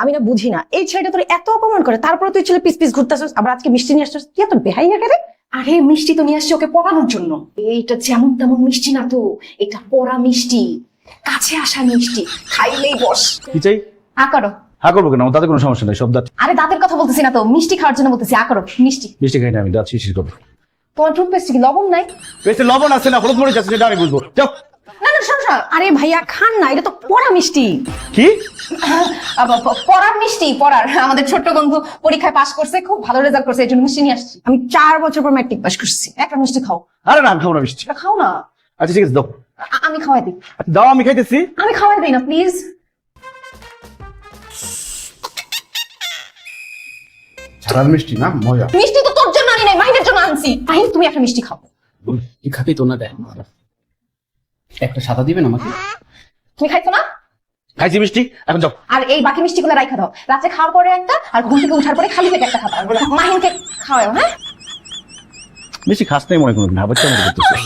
আমি না বুঝি না এই ছেলেটা তোর এত অপমান করে, তারপরে তুই ছেলে পিস পিস ঘুরতেছিস, আবার আজকে মিষ্টি নিয়ে আসছিস, তুই এত বেহাইয়া কেন? আরে মিষ্টি তো নিয়ে আসছে ওকে পড়ানোর জন্য। এইটা যেমন তেমন মিষ্টি না তো, এটা পড়া মিষ্টি, কাছে আসা মিষ্টি, খাইলেই বস। কি চাই? আকারো। হ্যাঁ করবো কেন, তাতে কোনো সমস্যা নেই, সব দাঁত আরে দাঁতের কথা বলতেছি না তো, মিষ্টি খাওয়ার জন্য বলতেছি, আকারো মিষ্টি। মিষ্টি খাই না আমি, দাঁত শিশির করবো। তোমার টুথপেস্ট কি লবণ নাই? বেশি লবণ আছে না হলুদ মরিচ আছে সেটা আমি বুঝবো। যাও। না না শোনো শোনো, আরে ভাইয়া খান না, এটা তো পড়া মিষ্টি। কি? পড়ার মিষ্টি, পড়ার। আমাদের ছোট্ট বন্ধু পরীক্ষায় পাশ করছে, খুব ভালো রেজাল্ট করছে, এই জন্য মিষ্টি নিয়ে আসছি। আমি 4 বছর পর ম্যাট্রিক পাস করছি। একটা মিষ্টি খাও। আরে না আমি খাবো না মিষ্টি। এটা খাও না। আচ্ছা ঠিক আছে দাও। আমি খাওয়াই দিই। আচ্ছা, দাও আমি খাইতেছি। আমি খাওয়াই দিই না প্লিজ। ঝাড়ার মিষ্টি না, মজা। মিষ্টি তো তোর জন্য আনি নাই, মাহিনের জন্য আনছি। মাহিন তুমি একটা মিষ্টি খাও। কি খাবি তো না দেয় একটা সাদা দিবেন আমাকে। তুমি খাইছো না? খাইছি মিষ্টি, এখন যাও। আর এই বাকি মিষ্টিগুলো রাইখা দাও, রাতে খাওয়ার পরে একটা, আর ঘুম থেকে উঠার পরে খালি পেটে একটা খাবা। মাহিনকে খাওয়াও, হ্যাঁ? মিষ্টি খাস নাই মনে কোনো, ভাবতে মনে করতেছে।